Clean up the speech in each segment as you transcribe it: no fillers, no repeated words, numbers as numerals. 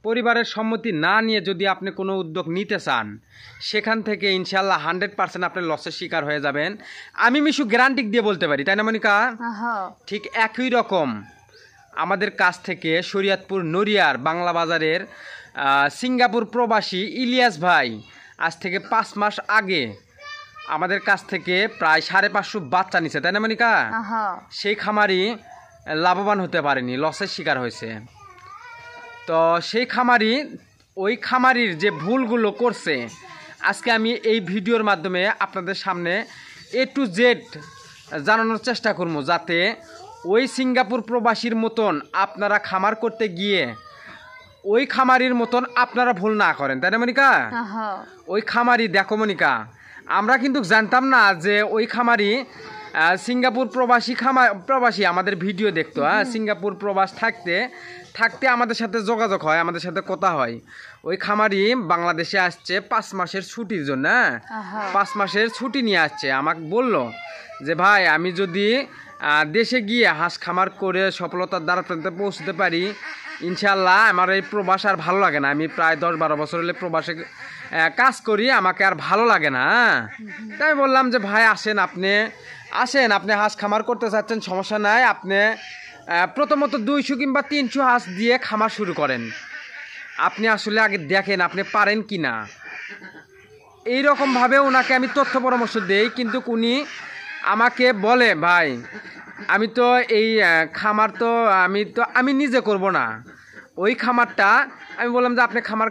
পরিবারের সম্মতি না নিয়ে যদি আপনি কোনো উদ্যোগ নিতে চান, সেখান থেকে ইনশাল্লাহ 100% আপনি লসের শিকার হয়ে যাবেন। আমি মিশু গ্যারান্টি দিয়ে বলতে পারি, তাই না মনিকা? ঠিক একই রকম আমাদের কাছ থেকে শরীয়তপুর নড়িয়ার বাংলা বাজারের সিঙ্গাপুর প্রবাসী ইলিয়াস ভাই আজ থেকে 5 মাস আগে আমাদের কাছ থেকে প্রায় 550 বাচ্চা নিছে, তাই না মনিকা? সেই খামারি লাভবান হতে পারেনি, লসের শিকার হয়েছে। তো সেই খামারি, ওই খামারির যে ভুলগুলো করছে আজকে আমি এই ভিডিওর মাধ্যমে আপনাদের সামনে A to Z জানানোর চেষ্টা করব, যাতে ওই সিঙ্গাপুর প্রবাসীর মতন আপনারা খামার করতে গিয়ে ওই খামারির মতন আপনারা ভুল না করেন, তাই না মনিকা? ওই খামারি, দেখো মনিকা, আমরা কিন্তু জানতাম না যে ওই খামারি সিঙ্গাপুর প্রবাসী আমাদের ভিডিও দেখতো। সিঙ্গাপুর প্রবাস থাকতে আমাদের সাথে যোগাযোগ হয়, আমাদের সাথে কথা হয়। ওই খামারি বাংলাদেশে আসছে 5 মাসের ছুটির জন্য। 5 মাসের ছুটি নিয়ে আসছে। আমাকে বলল যে ভাই, আমি যদি দেশে গিয়ে হাঁস খামার করে সফলতার দ্বারা পৌঁছতে পারি, ইনশাল্লাহ আমার এই প্রবাস আর ভালো লাগে না। আমি প্রায় 10-12 বছর হলে প্রবাসে কাজ করি, আমাকে আর ভালো লাগে না। তাই আমি বললাম যে ভাই আপনি হাঁস খামার করতে চাচ্ছেন, সমস্যা নাই। আপনি প্রথমত 200 কিংবা 300 হাঁস দিয়ে খামার শুরু করেন। আপনি আসলে আগে দেখেন আপনি পারেন কি না। এইরকমভাবে ওনাকে আমি তথ্য পরামর্শ দেই, কিন্তু উনি আমাকে বলে ভাই, আমি তো এই খামার আমি নিজে করব না। ওই খামারটা আমি বললাম যে আপনি খামার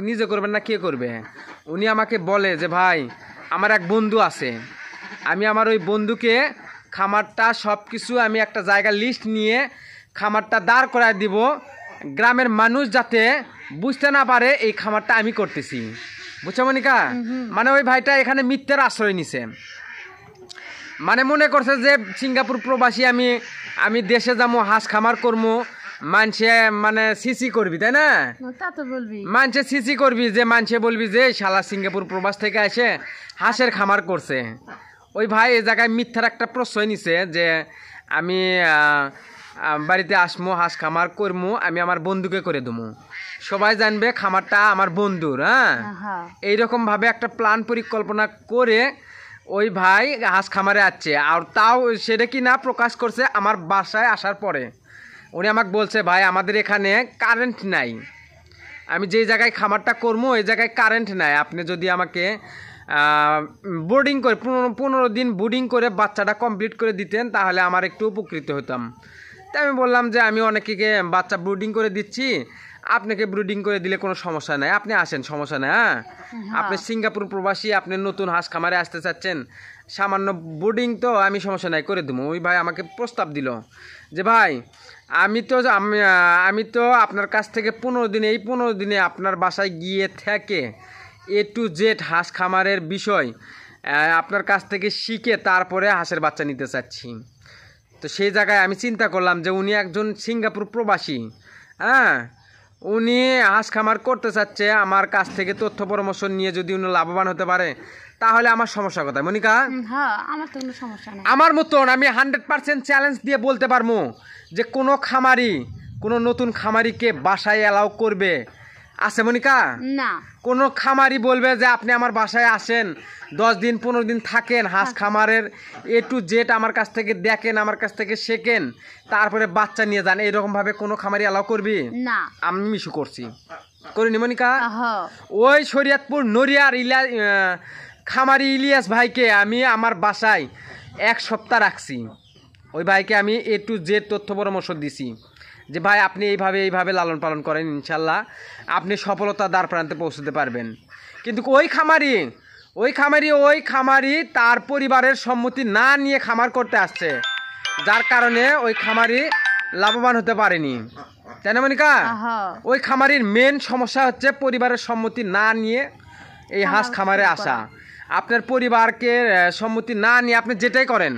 নিজে করবেন না, কে করবে? উনি আমাকে বলে যে ভাই, আমার এক বন্ধু আছে, আমি আমার ওই বন্ধুকে খামারটা সব কিছু আমি একটা জায়গার লিস্ট নিয়ে খামারটা দাঁড় করায় দিব, গ্রামের মানুষ যাতে বুঝতে না পারে এই খামারটা আমি করতেছি। বুঝছো মনিকা? মানে ওই ভাইটা এখানে মিথ্যার আশ্রয় নিছে, মানে মনে করছে যে সিঙ্গাপুর প্রবাসী আমি দেশে যাবো, হাঁস খামার করবো, মানুষে মানে সিসি করবি, তাই না? মানুষে সিসি করবি, যে মানুষে বলবি যে শালা সিঙ্গাপুর প্রবাস থেকে এসে হাঁসের খামার করছে। ওই ভাই এই জায়গায় মিথ্যার একটা প্রশ্রয় নিছে যে আমি বাড়িতে আসবো, হাঁস খামার করবো, আমি আমার বন্ধুকে করে দেবো, সবাই জানবে খামারটা আমার বন্ধুর। এইরকম ভাবে একটা প্ল্যান পরিকল্পনা করে ওই ভাই হাঁস খামারে আসছে। আর তাও সেটা কি না প্রকাশ করছে আমার বাসায় আসার পরে। উনি আমাকে বলছে ভাই, আমাদের এখানে কারেন্ট নাই, আমি যেই জায়গায় খামারটা করবো ওই জায়গায় কারেন্ট নাই, আপনি যদি আমাকে বোর্ডিং করে 15 দিন বোর্ডিং করে বাচ্চাটা কমপ্লিট করে দিতেন, তাহলে আমার একটু উপকৃত হতাম। তাই আমি বললাম যে আমি অনেকে বাচ্চা ব্রুডিং করে দিচ্ছি, আপনাকে ব্রুডিং করে দিলে কোনো সমস্যা নাই, আপনি আসেন, সমস্যা নাই। আপনি সিঙ্গাপুর প্রবাসী, আপনি নতুন হাঁস খামারে আসতে চাচ্ছেন, সামান্য বোর্ডিং তো আমি সমস্যা নাই করে দেবো। ওই ভাই আমাকে প্রস্তাব দিল যে ভাই, আমি তো আপনার কাছ থেকে 15 দিনে, এই 15 দিনে আপনার বাসায় গিয়ে থেকে A to Z হাঁস খামারের বিষয় আপনার কাছ থেকে শিখে তারপরে হাঁসের বাচ্চা নিতে চাচ্ছি। তো সেই জায়গায় আমি চিন্তা করলাম যে উনি একজন সিঙ্গাপুর প্রবাসী, উনি হাঁস খামার করতে চাচ্ছে, আমার কাছ থেকে তথ্য পরামর্শ নিয়ে যদি উনি লাভবান হতে পারে, তাহলে আমার সমস্যা কোথায় মনিকা? আমার তো কোনো সমস্যা নাই। আমার মতন আমি 100% চ্যালেঞ্জ দিয়ে বলতে পারবো যে কোনো খামারি, কোনো নতুন খামারিকে বাসায় অ্যালাউ করবে আছে মনিকা? না। কোনো খামারি বলবে যে আপনি আমার বাসায় আসেন, 10 দিন 15 দিন থাকেন, হাঁস খামারের A to Z আমার কাছ থেকে দেখেন, আমার কাছ থেকে শেখেন, তারপরে বাচ্চা নিয়ে যান, এইরকমভাবে কোনো খামারি অ্যালাউ করবি না? আমি মিশু করছি, করিনি মনিকা? ওই শরীয়তপুর নড়িয়ার খামারি ইলিয়াস ভাইকে আমি আমার বাসায় 1 সপ্তাহ রাখছি। ওই ভাইকে আমি A to Z তথ্য পরামর্শ দিছি যে ভাই আপনি এইভাবে লালন পালন করেন, ইনশাল্লাহ আপনি সফলতার দ্বার প্রান্তে পৌঁছতে পারবেন। কিন্তু ওই খামারি তার পরিবারের সম্মতি না নিয়ে খামার করতে আসছে, যার কারণে ওই খামারি লাভবান হতে পারেনি, তাই না মনিকা? ওই খামারির মেন সমস্যা হচ্ছে পরিবারের সম্মতি না নিয়ে এই হাঁস খামারে আসা। আপনার পরিবারকে সম্মতি না নিয়ে আপনি যেটাই করেন,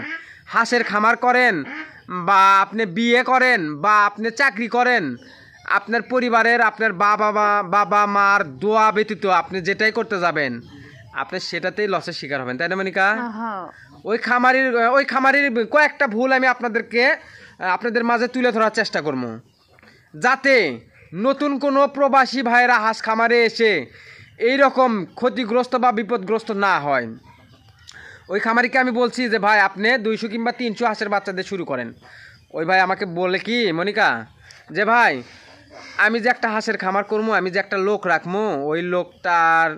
হাঁসের খামার করেন বা আপনি বিয়ে করেন বা আপনি চাকরি করেন, আপনার পরিবারের আপনার বাবা মার দোয়া ব্যতীত আপনি যেটাই করতে যাবেন, আপনি সেটাতেই লসের শিকার হবেন, তাই না মনিকা? ওই খামারির কয়েকটা ভুল আমি আপনাদের মাঝে তুলে ধরার চেষ্টা করবো, যাতে নতুন কোনো প্রবাসী ভাইরা হাঁস খামারে এসে এই রকম ক্ষতিগ্রস্ত বা বিপদগ্রস্ত না হয়। ওই খামারিকে আমি বলছি যে ভাই আপনি 200 কিংবা 300 হাঁসের বাচ্চা দিয়ে শুরু করেন। ওই ভাই আমাকে বলে কি মনিকা যে ভাই আমি যে একটা হাঁসের খামার করবো, আমি যে একটা লোক রাখবো, ওই লোকটার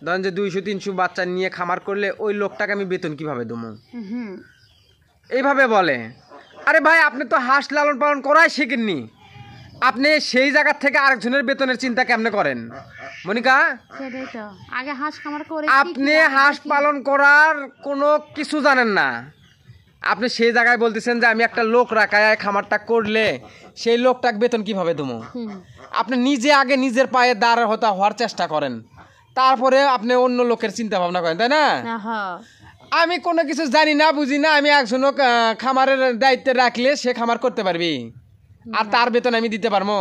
ধরেন যে 200-300 বাচ্চা নিয়ে খামার করলে ওই লোকটাকে আমি বেতন কিভাবে দেবো, এইভাবে বলে। আরে ভাই আপনি তো হাঁস লালন পালন করাই শেখেননি, আপনি সেই জায়গা থেকে আরেকজনের বেতনের চিন্তা কেমনে করেন মনিকা? সেটাই তো, আগে হাঁস খামার করে আপনি হাঁস পালন করার কোনো কিছু জানেন না, আপনি সেই জায়গায় বলতেছেন যে আমি একটা লোক রাখায় খামারটা করলে সেই লোকটাকে বেতন কিভাবে দেবো। আপনি নিজে আগে নিজের পায়ে দাঁড় হওয়ার চেষ্টা করেন, তারপরে আপনি অন্য লোকের চিন্তা ভাবনা করেন, তাই না? আমি কোনো কিছু জানি না বুঝি না, আমি একজনও খামারের দায়িত্বে রাখলে সে খামার করতে পারবি আর তার বেতন আমি দিতে পারবো?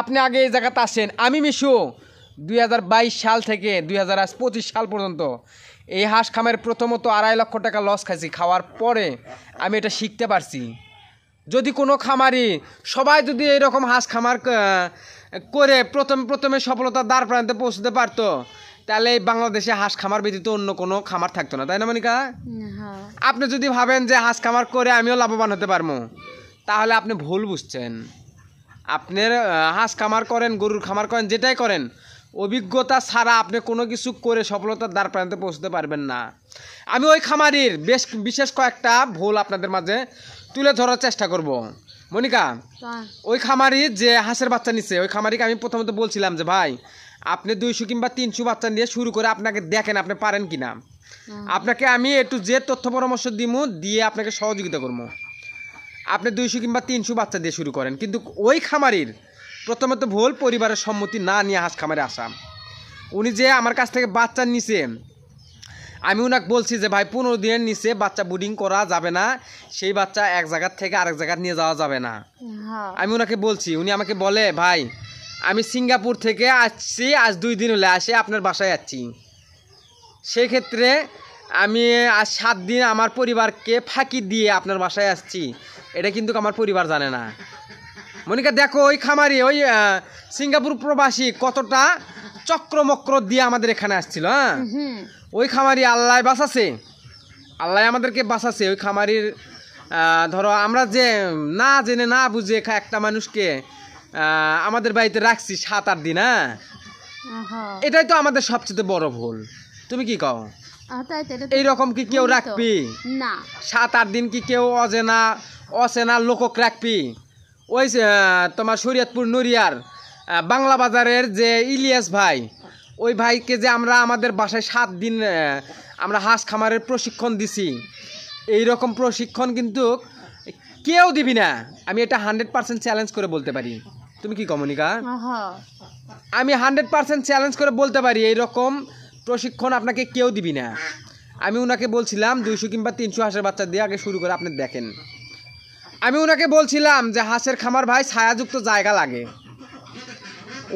আপনি আগে এই জায়গাতে আসেন। আমি মিশু 2022 সাল থেকে 2025 সাল পর্যন্ত এই হাঁস খামারের প্রথমত 2.5 লক্ষ টাকা লস খাইছি, খাওয়ার পরে আমি এটা শিখতে পারছি। যদি কোনো খামারি সবাই যদি এরকম হাঁস খামার করে প্রথমে সফলতার দ্বার প্রান্তে পৌঁছতে পারতো, তাহলে এই বাংলাদেশে হাঁস খামার ব্যতীত অন্য কোনো খামার থাকতো না, তাই না মনিকা? আপনি যদি ভাবেন যে হাঁস খামার করে আমিও লাভবান হতে পারবো, তাহলে আপনি ভুল বুঝছেন। আপনার হাঁস খামার করেন, গরুর খামার করেন, যেটাই করেন, অভিজ্ঞতা ছাড়া আপনি কোনো কিছু করে সফলতার দ্বার প্রান্তে পৌঁছতে পারবেন না। আমি ওই খামারির বিশেষ কয়েকটা ভুল আপনাদের মাঝে তুলে ধরার চেষ্টা করব মনিকা। ওই খামারি যে হাঁসের বাচ্চা নিচ্ছে, ওই খামারিকে আমি প্রথমত বলছিলাম যে ভাই আপনি 200 কিংবা 300 বাচ্চা নিয়ে শুরু করে আপনাকে দেখেন আপনি পারেন কিনা, আপনাকে আমি একটু যে তথ্য পরামর্শ দিয়ে আপনাকে সহযোগিতা করবো। আপনি 200 কিংবা 300 বাচ্চা দিয়ে শুরু করেন। কিন্তু ওই খামারির প্রথমত ভুল পরিবারের সম্মতি না নিয়ে হাঁস খামারে আসা। উনি যে আমার কাছ থেকে বাচ্চা নিছে, আমি ওনাকে বলছি যে ভাই 15 দিনের নিচে বাচ্চা ব্রিডিং করা যাবে না, সেই বাচ্চা এক জায়গার থেকে আরেক জায়গায় নিয়ে যাওয়া যাবে না। আমি ওনাকে বলছি, উনি আমাকে বলে ভাই আমি সিঙ্গাপুর থেকে আসছি, আজ 2 দিন হলে আসে আপনার বাসায় যাচ্ছি। সেই ক্ষেত্রে আমি আজ 7 দিন আমার পরিবারকে ফাঁকি দিয়ে আপনার বাসায় আসছি, এটা কিন্তু আমার পরিবার জানে না। মনিকা দেখো ওই খামারি ওই সিঙ্গাপুর প্রবাসী কতটা চক্রমক্র দিয়ে আমাদের এখানে আসছিল। হ্যাঁ ওই খামারি আল্লাহ বাঁচাছে, আল্লাহ আমাদেরকে বাঁচাছে। ওই খামারির ধরো আমরা যে না জেনে না বুঝে একটা মানুষকে আমাদের বাড়িতে রাখছি 7-8 দিন, হ্যাঁ এটাই তো আমাদের সবচেয়ে বড় ভুল। তুমি কি কও? এইরকম কি কেউ রাখবি? 7-8 দিন কি কেউ অচেনা লোকক রাখবি? ওই তোমার শরীয়তপুর নড়িয়ার বাংলা বাজারের যে ইলিয়াস ভাই, ওই ভাইকে যে আমরা আমাদের বাসায় 7 দিন আমরা হাঁস খামারের প্রশিক্ষণ দিছি, এই রকম প্রশিক্ষণ কিন্তু কেউ দিবি না, আমি এটা 100% চ্যালেঞ্জ করে বলতে পারি। তুমি কি কমনিকা? আমি 100% চ্যালেঞ্জ করে বলতে পারি এইরকম প্রশিক্ষণ আপনাকে কেউ দিবি না। আমি ওনাকে বলছিলাম 200 কিংবা 300 হাঁসের বাচ্চা দিয়ে আগে শুরু করে আপনি দেখেন। আমি ওনাকে বলছিলাম যে হাঁসের খামার ভাই ছায়াযুক্ত জায়গা লাগে।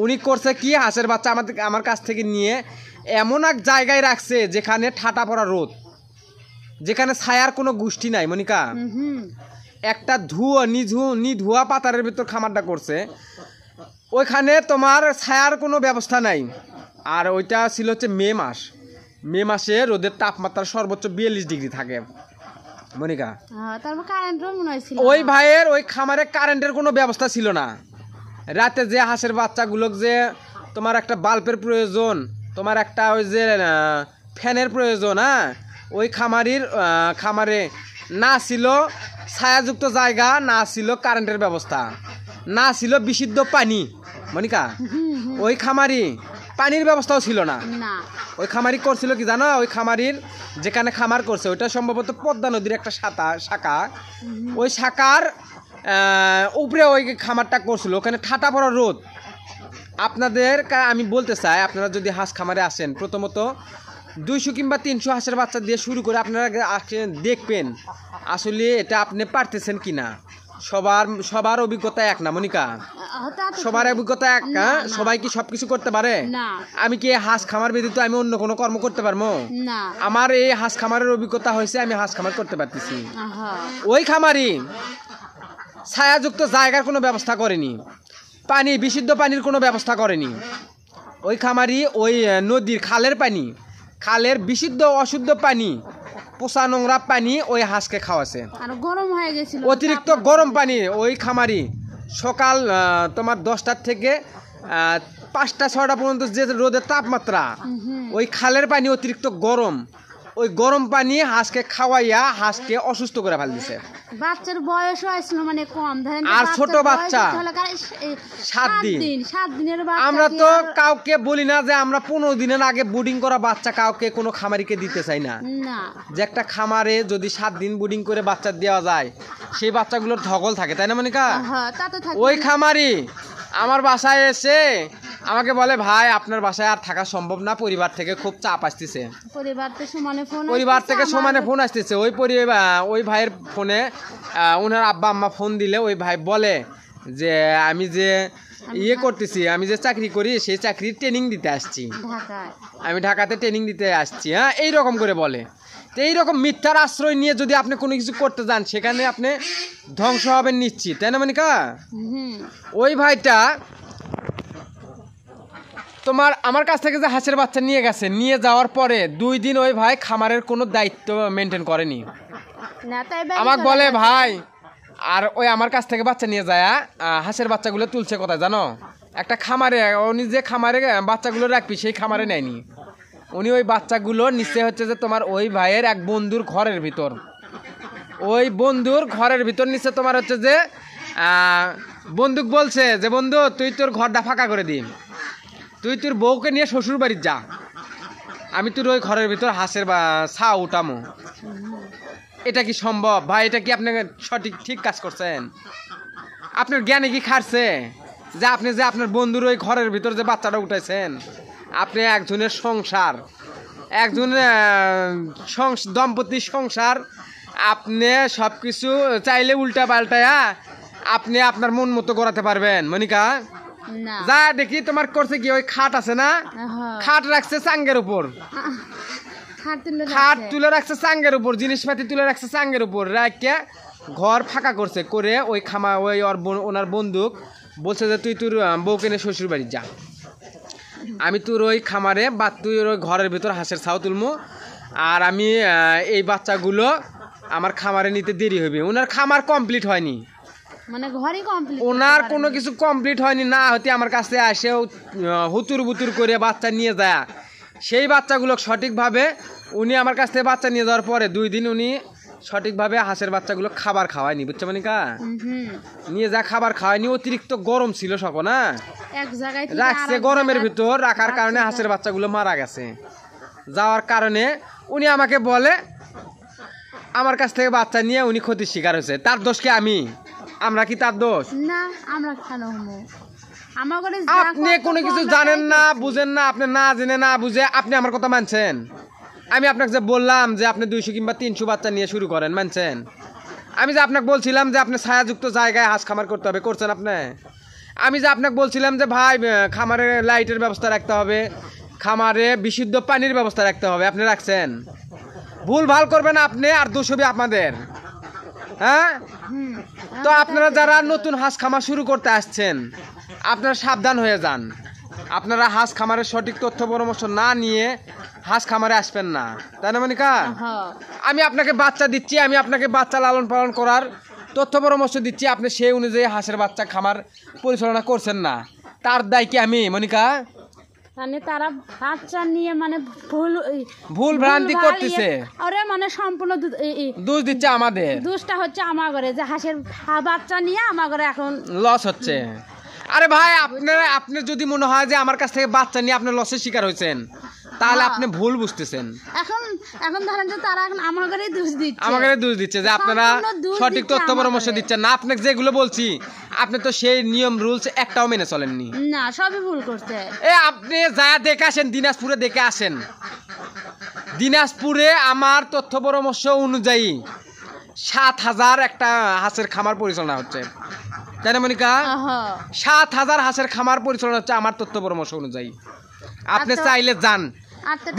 উনি করছে কি, হাঁসের বাচ্চা আমার কাছ থেকে নিয়ে এমন এক জায়গায় রাখছে যেখানে ঠাটা পড়া রোদ, যেখানে ছায়ার কোনো গোষ্ঠী নাই মনিকা। একটা নিধুয়া পাতারের ভিতর খামারটা করছে, ওইখানে তোমার ছায়ার কোনো ব্যবস্থা নাই। আর ওইটা ছিল হচ্ছে মে মাসে রোদের তাপমাত্রা সর্বোচ্চ 42 ডিগ্রি থাকে মনিকা। ওই ভাইয়ের ওই খামারে কারেন্টের কোনো ব্যবস্থা ছিল না। রাতে যে হাঁসের বাচ্চাগুলো যে তোমার একটা বাল্বের প্রয়োজন, তোমার একটা ওই যে ফ্যানের প্রয়োজন, হ্যাঁ ওই খামারে না ছিল ছায়াযুক্ত জায়গা, না ছিল কারেন্টের ব্যবস্থা, না ছিল বিশুদ্ধ পানি মনিকা। ওই খামারি পানির ব্যবস্থাও ছিল না। ওই খামারি করছিল কি জানো? ওই খামারির যেখানে খামার করছে ওইটা সম্ভবত পদ্মা নদীর একটা শাখা, ওই শাখার উপরে ওই খামারটা করছিল, ওখানে ঠাটা পড়া রোদ। আপনাদের আমি বলতে চাই, আপনারা যদি হাঁস খামারে আসেন, প্রথমত 200 কিংবা 300 হাঁসের বাচ্চা দিয়ে শুরু করে আপনারা দেখবেন আসলে এটা আপনি পারতেছেন কিনা। সবার অভিজ্ঞতা এক না মনিকা, সবার অভিজ্ঞতা এক না। সবাই কি সবকিছু করতে পারে? আমি কি হাঁস খামার ব্যতীত আমি অন্য কোনো কর্ম করতে পারবো? আমার এই হাঁস খামারের অভিজ্ঞতা হয়েছে, আমি হাঁস খামার করতে পারতেছি। ওই খামারি ছায়াযুক্ত জায়গার কোনো ব্যবস্থা করেনি। পানি বিশুদ্ধ পানির কোনো ব্যবস্থা করেনি। ওই খামারি ওই নদীর খালের পানি, খালের বিশুদ্ধ অশুদ্ধ পানি, পোষা নোংরা পানি ওই হাঁসকে খাওয়াছে। আর গরম হয়ে গেছিল, অতিরিক্ত গরম পানি ওই খামারি সকাল তোমার 10টার থেকে 5টা 6টা পর্যন্ত যে রোদের তাপমাত্রা, ওই খালের পানি অতিরিক্ত গরম, ওই গরম পানি হাঁসকে খাওয়াইয়া হাঁসকে অসুস্থ করে ফেল দিছে। বাচ্চার বয়সও আসলো মানে কম, ধরেন আর ছোট বাচ্চা 7 দিন। 7 দিনের বাচ্চা। আমরা তো কাউকে বলি না যে আমরা 15 দিনের আগে বুডিং করা বাচ্চা কাউকে কোনো খামারিকে দিতে চাই না। না, যে একটা খামারে যদি 7 দিন বুডিং করে বাচ্চা দেওয়া যায়, সেই বাচ্চাগুলোর ধকল থাকে, তাই না মনিকা? হ্যাঁ, তা তো থাকে। ওই খামারি আমার বাসায় এসে আমাকে বলে, ভাই আপনার বাসায় আর থাকা সম্ভব না, পরিবার থেকে খুব চাপ আসতেছে। পরিবার থেকে সমানে ফোন আসতেছে। ওই ভাইয়ের ফোনে ওনার আব্বা আম্মা ফোন দিলে ওই ভাই বলে যে আমি যে করতেছি, আমি যে চাকরি করি সেই চাকরির ট্রেনিং দিতে আসছি, আমি ঢাকাতে ট্রেনিং দিতে আসছি। হ্যাঁ, এইরকম করে বলে। তো এইরকম মিথ্যার আশ্রয় নিয়ে যদি আপনি কোনো কিছু করতে যান, সেখানে আপনি ধ্বংস হবেন নিশ্চিত, তাই না মনিকা? ওই ভাইটা তোমার আমার কাছ থেকে যে হাঁসের বাচ্চা নিয়ে গেছে, নিয়ে যাওয়ার পরে 2 দিন ওই ভাই খামারের কোনো দায়িত্ব মেনটেন করেনি। আমাকে বলে, ভাই আর ওই আমার কাছ থেকে বাচ্চা নিয়ে যায় হাঁসের বাচ্চাগুলো তুলছে কোথায় জানো? একটা খামারে, উনি যে খামারে বাচ্চাগুলো রাখবি সেই খামারে নেয়নি, উনি ওই বাচ্চাগুলো নিশ্চয় হচ্ছে যে তোমার ওই ভাইয়ের এক বন্ধুর ঘরের ভিতর, ওই বন্ধুর ঘরের ভিতর নিশ্চয় তোমার হচ্ছে যে বন্দুক বলছে যে বন্ধু তুই তোর ঘরটা ফাঁকা করে দিন, তুই তোর বউকে নিয়ে শ্বশুর বাড়ি যা, আমি তোর ওই ঘরের ভিতর হাঁসের ছা উঠামো। এটা কি সম্ভব ভাই? এটা কি আপনি ঠিক কাজ করছেন? আপনার জ্ঞানে কি খাটছে যে আপনি যে আপনার বন্ধুর ওই ঘরের ভিতর যে বাচ্চাটা উঠাইছেন, আপনি একজনের সংসার, একজনের দম্পতির সংসার, আপনি সব কিছু চাইলে উল্টা পাল্টায়া আপনি আপনার মন মতো করাতে পারবেন মনিকা? যা দেখি তোমার করছে কি, ওই খাট আছে না, খাট রাখছে চাঙ্গের উপর, খাট তুলে রাখছে চাঙ্গের উপর, জিনিসপাতি তুলে রাখছে চাঙ্গের উপর, রাখে ঘর ফাঁকা করছে করে ওই ওনার বন্দুক বলছে যে তুই তোর বউকে নিয়ে শ্বশুর বাড়ি যা, আমি তোর ওই খামারে বা তুই ওই ঘরের ভিতর হাঁসের ছাও তুলমু, আর আমি এই বাচ্চাগুলো আমার খামারে নিতে দেরি হবে। ওনার খামার কমপ্লিট হয়নি, মানে ঘরই কমপ্লিট, ওনার কোনো কিছু কমপ্লিট হয়নি, না হতে আমার কাছে আসে হুতুর বুতুর করে বাচ্চা নিয়ে যায়। সেই বাচ্চাগুলো সঠিকভাবে উনি আমার কাছ থেকে বাচ্চা নিয়ে যাওয়ার পরে 2 দিন উনি সঠিকভাবে হাঁসের বাচ্চাগুলো খাবার খাওয়ায়নি, বুঝছো মনিকা? নিয়ে যা খাবার খাওয়ায়নি, অতিরিক্ত গরম ছিল সকল, না এক জায়গায় রাখছে গরমের ভিতর রাখার কারণে হাঁসের বাচ্চাগুলো মারা গেছে। যাওয়ার কারণে উনি আমাকে বলে আমার কাছ থেকে বাচ্চা নিয়ে উনি ক্ষতির শিকার হয়েছে। তার দোষ কি আমরা কি তার দোষ? না, আমরা কেন হবো? আপনি কোনো কিছু জানেন না, বুঝেন না, আপনি না জেনে না বুঝে আপনি আমার কথা মানছেন? আমি আপনাকে যে বললাম যে আপনি 200 কিংবা 300 বাচ্চা নিয়ে শুরু করেন, মানছেন? আমি যে আপনাকে বলছিলাম যে আপনি ছায়াযুক্ত জায়গায় হাঁস খামার করতে হবে, করছেন আপনি? আমি যে আপনাকে বলছিলাম যে ভাই খামারে লাইটের ব্যবস্থা রাখতে হবে, খামারে বিশুদ্ধ পানির ব্যবস্থা রাখতে হবে, আপনি রাখছেন? ভুল ভাল করবেন আপনি, আর দোষ হবে আপনাদের। হ্যাঁ, তো আপনারা যারা নতুন হাঁস খামার শুরু করতে আসছেন, আপনারা সাবধান হয়ে যান। আপনারা হাঁস খামারের সঠিক তথ্য পরামর্শ না নিয়ে হাঁস খামারে আসবেন না, তাই না মনিকা? আমি আপনাকে বাচ্চা দিচ্ছি, আমি আপনাকে বাচ্চা লালন পালন করার তথ্য পরামর্শ দিচ্ছি, আপনি সেই অনুযায়ী হাঁসের বাচ্চা খামার পরিচালনা করছেন না, তার দায় কি আমি মনিকা? মানে তারা বাচ্চা নিয়ে মানে ভুল ভ্রান্তি করতেছে, আরে মানে সম্পূর্ণ দোষ দিচ্ছে আমাদের। দোষটা হচ্ছে আমার ঘরে, যে হাঁসের বাচ্চা নিয়ে আমার ঘরে এখন লস হচ্ছে। আরে ভাই আপনার যদি মনে হয় যে আমার কাছ থেকে বাচ্চা নিয়ে আপনি লসের শিকার হয়েছেন, তাহলে আপনি ভুল বুঝতেছেন। এখন ধরেন যে তারা এখন আমার ঘরেই দোষ দিচ্ছে যে আপনারা সঠিক তথ্য পরামর্শ দিচ্ছেন না। আপনাকে যেগুলো বলছি আপনি তো সেই নিয়ম রুলস একটাও মেনে চলেননি, না সবই ভুল করছে। আপনি যা দেখে আসেন, দিনাজপুরে দেখে আসেন, দিনাজপুরে আমার তথ্য পরামর্শ অনুযায়ী 7,000 একটা হাঁসের খামার পরিচালনা হচ্ছে, তাই না মনিকা? 7,000 হাঁসের খামার পরিচালনা হচ্ছে আমার তথ্য পরামর্শ অনুযায়ী। আপনি চাইলে যান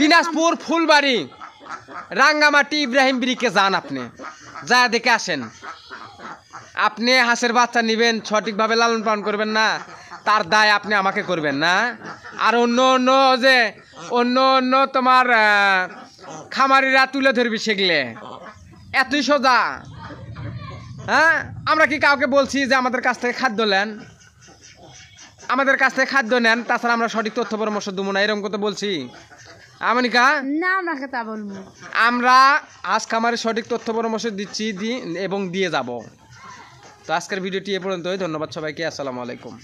দিনাজপুর, ফুলবাড়ি, রাঙ্গামাটি, ইব্রাহিম ব্রিকে যান, আপনি যা দেখে আসেন। আপনি হাঁসের বাচ্চা নেবেন, সঠিকভাবে লালন পালন করবেন না, তার দায় আপনি আমাকে করবেন না। আর অন্য অন্য তোমার খামারিরা তুলে ধরবি সেগুলো এতই সোজা। হ্যাঁ, আমরা কি কাউকে বলছি যে আমাদের কাছ থেকে খাদ্য নেন, আমাদের কাছ থেকে খাদ্য নেন, তাছাড়া আমরা সঠিক তথ্য পরামর্শ দেবো না, এরকম কথা বলছি আমনিকা? না, আপনাকে তা বলবো। আমরা আজ খামারের সঠিক তথ্য পরামর্শ দিচ্ছি এবং দিয়ে যাব। তো আজকের ভিডিওটি এ পর্যন্তই। ধন্যবাদ সবাইকে। আসসালামু আলাইকুম।